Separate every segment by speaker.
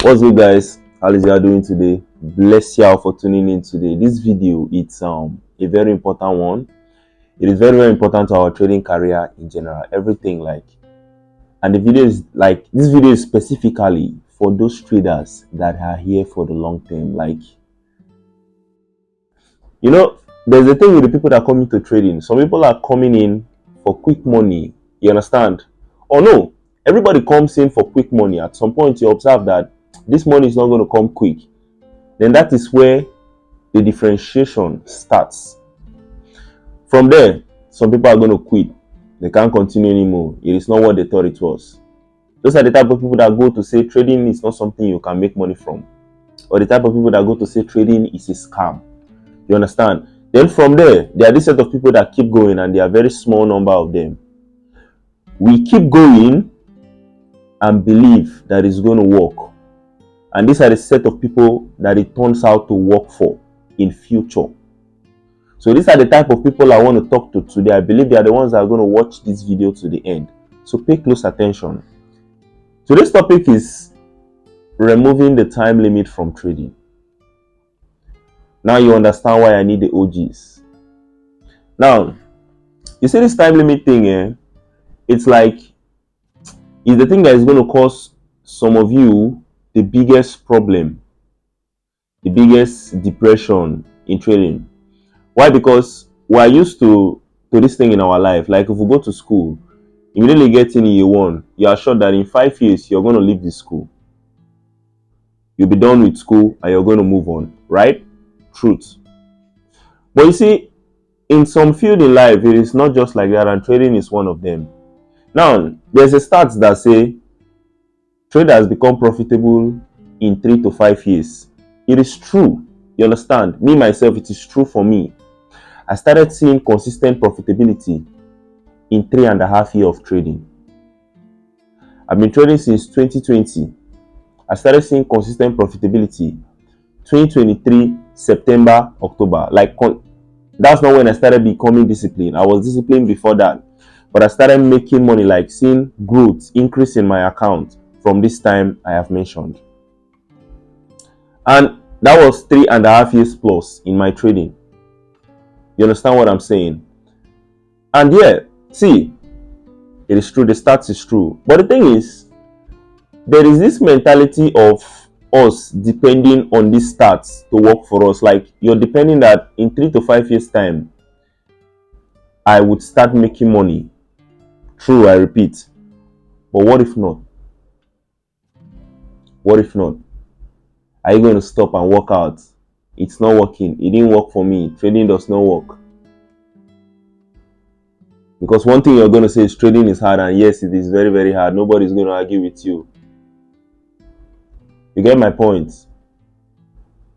Speaker 1: What's good, guys? How is y'all doing today? Bless y'all for tuning in today. This video, it's a very important one. It is very important to our trading career in general, everything. And the video is this video is specifically for those traders that are here for the long term. There's a thing with the people that come into trading. Some people are coming in for quick money. You understand? Or no, everybody comes in for quick money. At some point, you observe that this money is not going to come quick. Then that is where the differentiation starts. From there, some people are going to quit. They can't continue anymore. It is not what they thought it was. Those are the type of people that go to say trading is not something you can make money from. Or the type of people that go to say trading is a scam. You understand? Then from there are this set of people that keep going, and there are very small number of them. We keep going and believe that it's going to work. And these are the set of people that it turns out to work for in future. So these are the type of people I want to talk to today. I believe they are the ones that are going to watch this video to the end. So pay close attention. Today's topic is removing the time limit from trading. Now you understand why I need the OGs. Now, you see this time limit thing, it's the thing that is going to cause some of you the biggest problem, the biggest depression in trading. Why? Because we are used to this thing in our life. Like if we go to school, immediately get in year one, you are sure that in 5 years you're going to leave the school. You'll be done with school and you're going to move on, right? Truth. But you see, in some field in life, it is not just like that, and trading is one of them. Now, there's a stats that say traders become profitable in 3 to 5 years. It is true. You understand? Me, myself, it is true for me. I started seeing consistent profitability in 3.5 years of trading. I've been trading since 2020. I started seeing consistent profitability 2023 September, October. That's not when I started becoming disciplined. I was disciplined before that, but I started making money, seeing growth, increase in my account from this time I have mentioned. And that was 3.5 years plus in my trading. You understand what I'm saying? And yeah, see, it is true, the stats is true. But the thing is, there is this mentality of us depending on these stats to work for us. You're depending that in 3 to 5 years time, I would start making money. True, I repeat. But what if not? What if not? Are you going to stop and work out? It's not working. It didn't work for me. Trading does not work. Because one thing you're going to say is trading is hard, and yes, it is very, very hard. Nobody's going to argue with you. You get my point?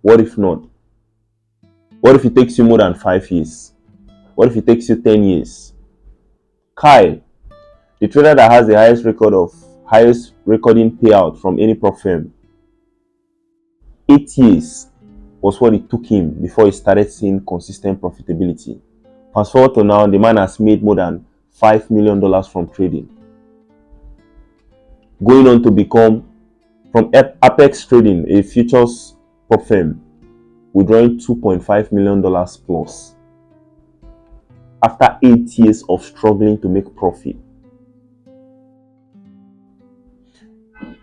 Speaker 1: What if not? What if it takes you more than 5 years? What if it takes you 10 years? Kyle, the trader that has the highest recording payout from any prop firm, 8 years was what it took him before he started seeing consistent profitability. Fast forward to now, the man has made more than $5 million from trading. Going on to become, from Apex Trading, a futures prop firm, withdrawing $2.5 million plus after 8 years of struggling to make profit.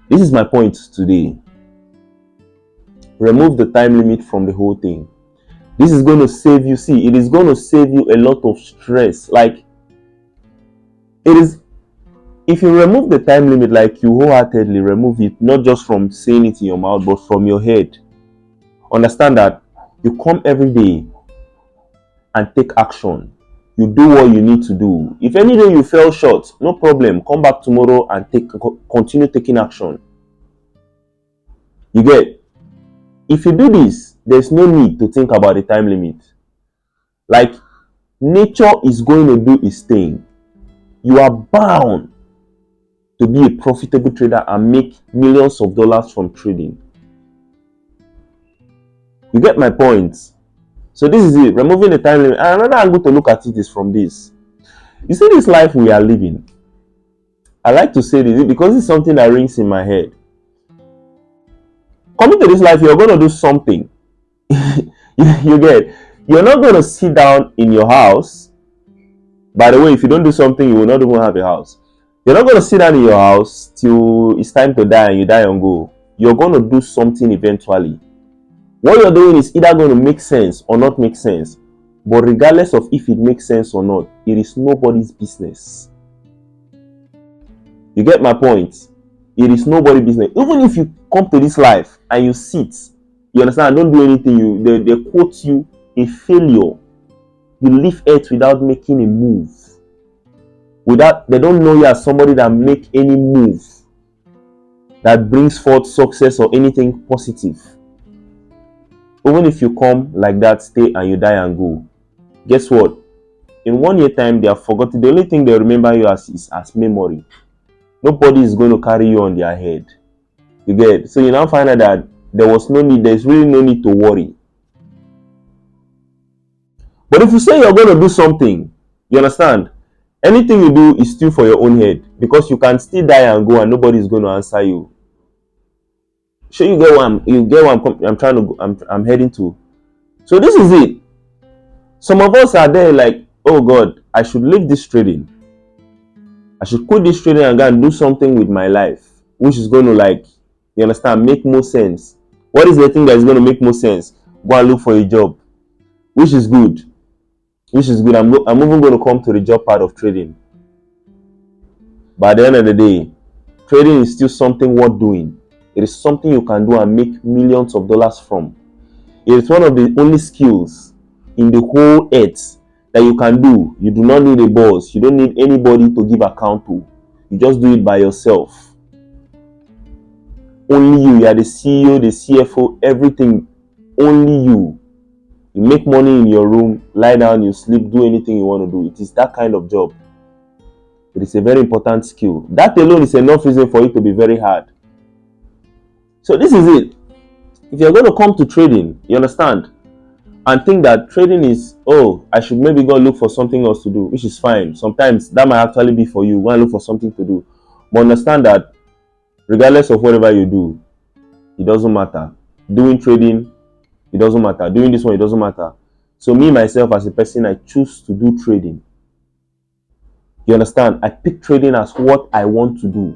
Speaker 1: This is my point today. Remove the time limit from the whole thing. This is going to save you. See, it is going to save you a lot of stress. It is, if you remove the time limit, you wholeheartedly remove it, not just from saying it in your mouth, but from your head. Understand that you come every day and take action. You do what you need to do. If any day you fell short, no problem. Come back tomorrow and continue taking action. You get? If you do this, there's no need to think about the time limit. Nature is going to do its thing. You are bound to be a profitable trader and make millions of dollars from trading. You get my point? So this is it, removing the time limit. And another angle to look at it is from this. You see this life we are living. I like to say this because it's something that rings in my head. Coming to this life, you're going to do something. You get, you're not going to sit down in your house. By the way, if you don't do something, you will not even have a house. You're not going to sit down in your house till it's time to die and you die and go. You're going to do something eventually. What you're doing is either going to make sense or not make sense. But regardless of if it makes sense or not, it is nobody's business. You get my point? It is nobody's business. Even if you come to this life and you sit, you understand, don't do anything, they quote you a failure. You leave earth without making a move. They don't know you as somebody that make any move that brings forth success or anything positive. Even if you come like that, stay and you die and go, guess what? In 1 year time, they have forgotten. The only thing they remember you as is as memory. Nobody is going to carry you on their head. You get? So you now find out that there's really no need to worry. But if you say you're going to do something, you understand? Anything you do is still for your own head, because you can still die and go and nobody is going to answer you. So you get what I'm trying to go, I'm heading to. So this is it. Some of us are there like, oh God, I should leave this trading. I should quit this trading and go and do something with my life, which is going to, like, you understand, make more sense. What is the thing that is going to make more sense? Go and look for a job, which is good. I'm even going to come to the job part of trading. But at the end of the day, trading is still something worth doing. It is something you can do and make millions of dollars from. It is one of the only skills in the whole earth that you can do. You do not need a boss. You don't need anybody to give account to. You just do it by yourself. Only you. You are the CEO, the CFO, everything. Only you. You make money in your room, lie down, you sleep, do anything you want to do. It is that kind of job. It is a very important skill. That alone is enough reason for it to be very hard. So this is it. If you're going to come to trading, you understand, and think that trading is, oh, I should maybe go look for something else to do, which is fine. Sometimes that might actually be for you. Go and look for something to do. But understand that regardless of whatever you do, it doesn't matter. Doing trading, it doesn't matter. Doing this one, it doesn't matter. So me, myself, as a person, I choose to do trading. You understand? I pick trading as what I want to do.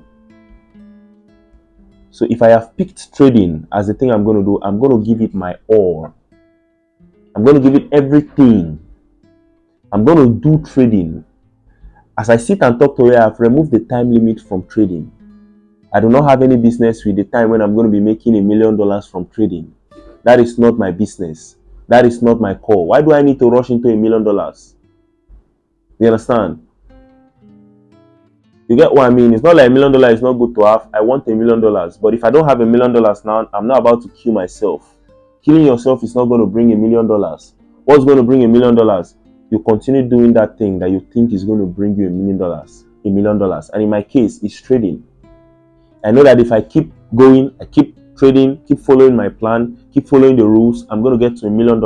Speaker 1: So if I have picked trading as the thing I'm going to do, I'm going to give it my all. I'm going to give it everything. I'm going to do trading. As I sit and talk to you, I've removed the time limit from trading. I do not have any business with the time when I'm going to be making $1 million from trading. That is not my business. That is not my call. Why do I need to rush into $1 million? You understand? You get what I mean? It's not like $1 million is not good to have. I want $1 million. But if I don't have $1 million now, I'm not about to kill myself. Killing yourself is not going to bring $1 million. What's going to bring $1 million? You continue doing that thing that you think is going to bring you $1 million. $1 million. And in my case, it's trading. I know that if I keep going, I keep trading, keep following my plan, keep following the rules, I'm going to get to $1 million.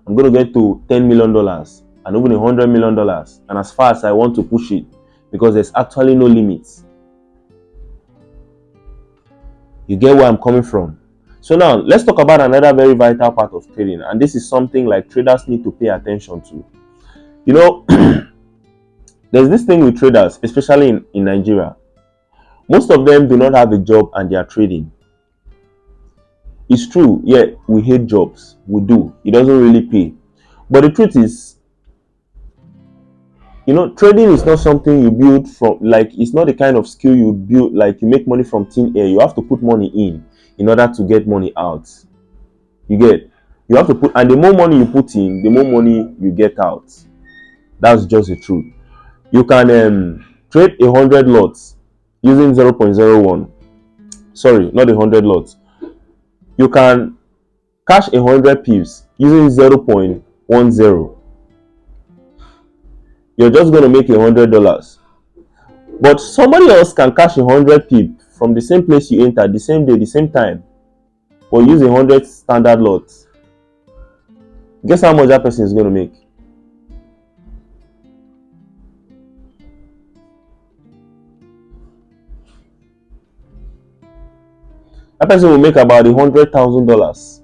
Speaker 1: I'm going to get to $10 million and even $100 million. And as far as I want to push it, because there's actually no limits. You get where I'm coming from? So now, let's talk about another very vital part of trading. And this is something like traders need to pay attention to. You know, there's this thing with traders, especially in Nigeria. Most of them do not have a job and they are trading. It's true, yeah, we hate jobs. We do. It doesn't really pay. But the truth is, you know, trading is not something you build from, like, it's not the kind of skill you build, like you make money from thin air. You have to put money in order to get money out. You get? You have to put, and the more money you put in, the more money you get out. That's just the truth. You can trade 100 lots using 0.01. Sorry, not 100 lots. You can cash 100 pips using 0.10. You're just going to make $100. But somebody else can cash 100 pip from the same place you entered, the same day, the same time, or use 100 standard lots. Guess how much that person is going to make? That person will make about $100,000,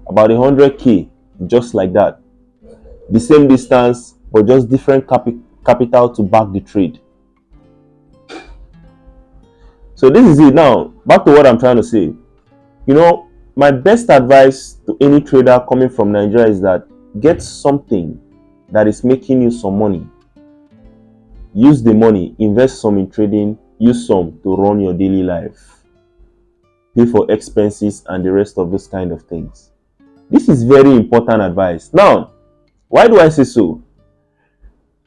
Speaker 1: about 100K, just like that. The same distance, but just different capital to back the trade. So this is it. Now, back to what I'm trying to say. My best advice to any trader coming from Nigeria is that get something that is making you some money. Use the money, invest some in trading, use some to run your daily life, pay for expenses and the rest of those kind of things. This is very important advice. Now, why do I say so?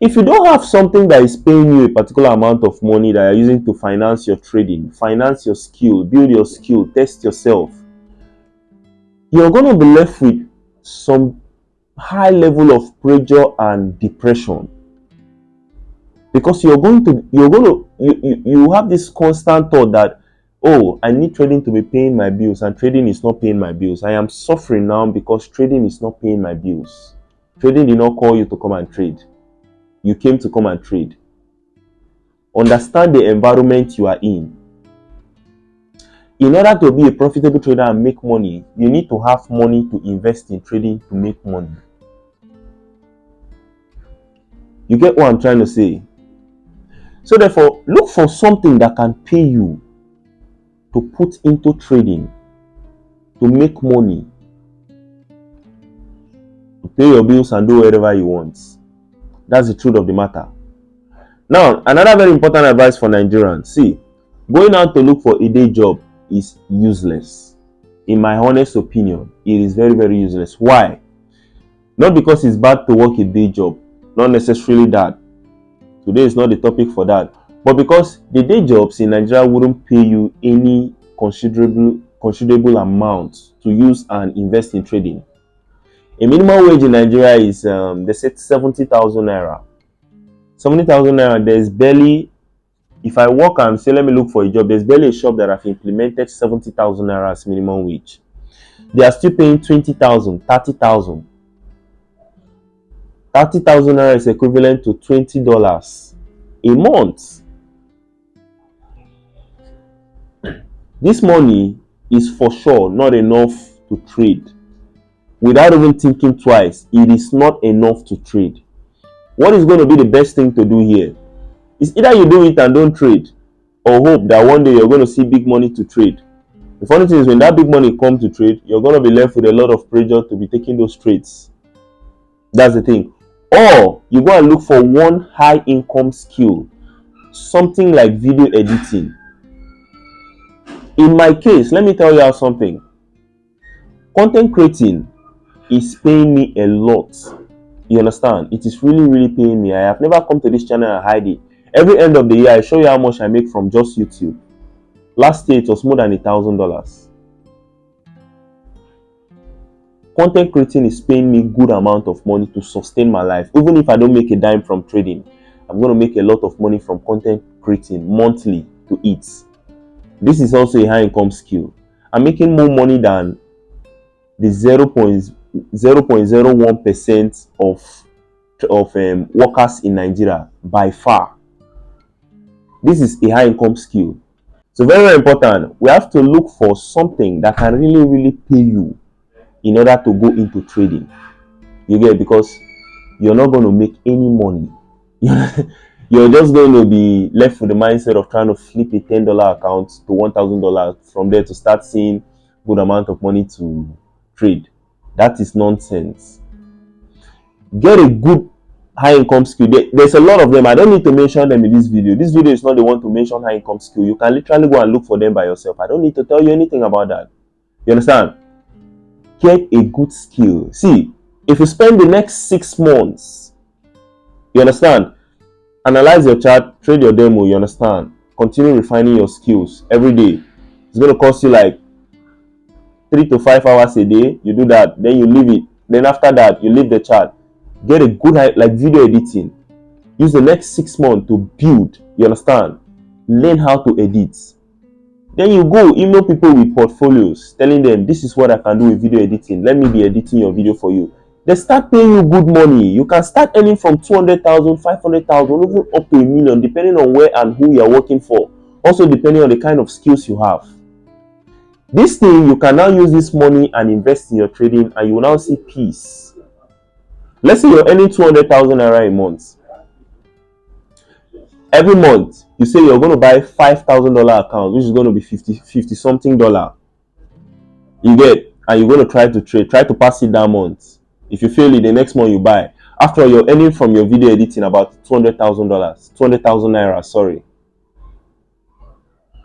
Speaker 1: If you don't have something that is paying you a particular amount of money that you're using to finance your trading, finance your skill, build your skill, test yourself, you're going to be left with some high level of pressure and depression. Because you have this constant thought that, oh, I need trading to be paying my bills, and trading is not paying my bills. I am suffering now because trading is not paying my bills. Trading did not call you to come and trade. You came to come and trade. Understand the environment you are in. In order to be a profitable trader and make money, you need to have money to invest in trading to make money. You get what I'm trying to say? So therefore, look for something that can pay you to put into trading, to make money, to pay your bills and do whatever you want. That's the truth of the matter. Now, another very important advice for Nigerians. See, going out to look for a day job is useless. In my honest opinion, it is very, very useless. Why? Not because it's bad to work a day job. Not necessarily that. Today is not the topic for that. But because the day jobs in Nigeria wouldn't pay you any considerable amount to use and invest in trading. A minimum wage in Nigeria is, they said 70,000 naira. 70,000 naira, there's barely, if I work and say, let me look for a job, there's barely a shop that have implemented 70,000 naira as minimum wage. They are still paying 20,000, 30,000. 30,000 naira is equivalent to $20 a month. This money is for sure not enough to trade. Without even thinking twice, it is not enough to trade. What is going to be the best thing to do here? Is either you do it and don't trade, or hope that one day you're going to see big money to trade. The funny thing is, when that big money comes to trade, you're going to be left with a lot of pressure to be taking those trades. That's the thing. Or you go and look for one high income skill, something like video editing. In my case, let me tell you something. Content creating is paying me a lot. You understand? It is really, really paying me. I have never come to this channel and hide it. Every end of the year, I show you how much I make from just YouTube. Last year, it was more than $1,000. Content creating is paying me good amount of money to sustain my life. Even if I don't make a dime from trading, I'm going to make a lot of money from content creating monthly to eat. This is also a high income skill. I'm making more money than the 0.01% of workers in Nigeria by far. This is a high income skill. So very, very important. We have to look for something that can really, really pay you in order to go into trading. You get it? Because you're not going to make any money. You're just going to be left with the mindset of trying to flip a $10 account to $1,000 from there to start seeing good amount of money to trade. That is nonsense. Get a good high income skill. There's a lot of them. I don't need to mention them in this video. This video is not the one to mention high income skill. You can literally go and look for them by yourself. I don't need to tell you anything about that. You understand? Get a good skill. See, if you spend the next 6 months, you understand, analyze your chart, trade your demo, you understand, continue refining your skills every day. It's going to cost you like 3 to 5 hours a day. You do that, then you leave it. Then after that, you leave the chart. Get a good, like video editing. Use the next 6 months to build, you understand, learn how to edit. Then you go email people with portfolios, telling them, this is what I can do with video editing. Let me be editing your video for you. They start paying you good money. You can start earning from 200,000, 500,000, even up to $1 million, depending on where and who you are working for. Also depending on the kind of skills you have. This thing, you can now use this money and invest in your trading, and you will now see peace. Let's say you're earning 200,000 naira a month. Every month, you say you're going to buy $5,000 account, which is going to be 50 something dollar. You get, and you're going to try to trade, try to pass it that month. If you fail it, the next month you buy. After all, you're earning from your video editing about $200,000, 200,000 naira. Sorry.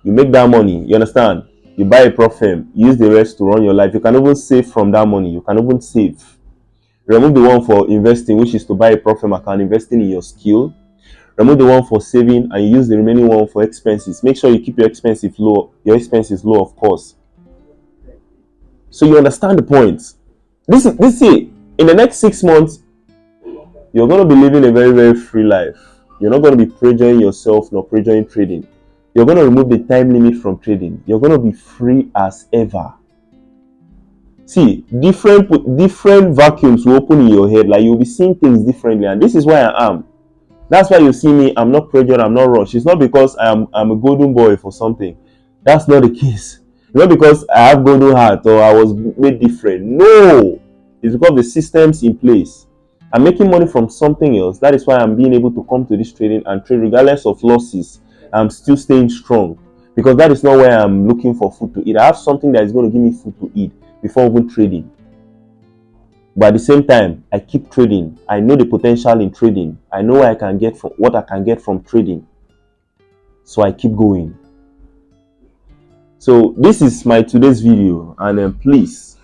Speaker 1: You make that money. You understand? You buy a prop firm. Use the rest to run your life. You can even save from that money. You can even save. Remove the one for investing, which is to buy a prop firm account, investing in your skill. Remove the one for saving, and you use the remaining one for expenses. Make sure you keep your expenses low. Your expenses low, of course. So you understand the point. This is in the next 6 months, you're going to be living a very, very free life. You're not going to be pressuring yourself nor pressuring trading. You're going to remove the time limit from trading. You're going to be free as ever. See, different vacuums will open in your head. Like, you'll be seeing things differently. And this is why I am. That's why you see me. I'm not pressured. I'm not rushed. It's not because I'm a golden boy for something. That's not the case. It's not because I have golden heart or I was made different. No. It's because the system's in place. I'm making money from something else. That is why I'm being able to come to this trading and trade regardless of losses. I'm still staying strong because that is not where I'm looking for food to eat. I have something that is going to give me food to eat before even trading. But at the same time, I keep trading. I know the potential in trading. I know what I can get from trading. So I keep going. So this is my today's video, and please,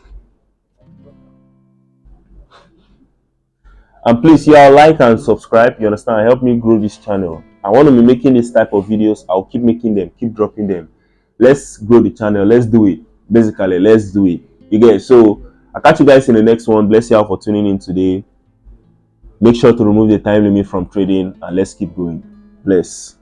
Speaker 1: like and subscribe. You understand? Help me grow this channel. I want to be making this type of videos. I'll keep making them, keep dropping them. Let's grow the channel. Let's do it. Basically, let's do it. You get it? So I'll catch you guys in the next one. Bless you all for tuning in today. Make sure to remove the time limit from trading, and let's keep going. Bless.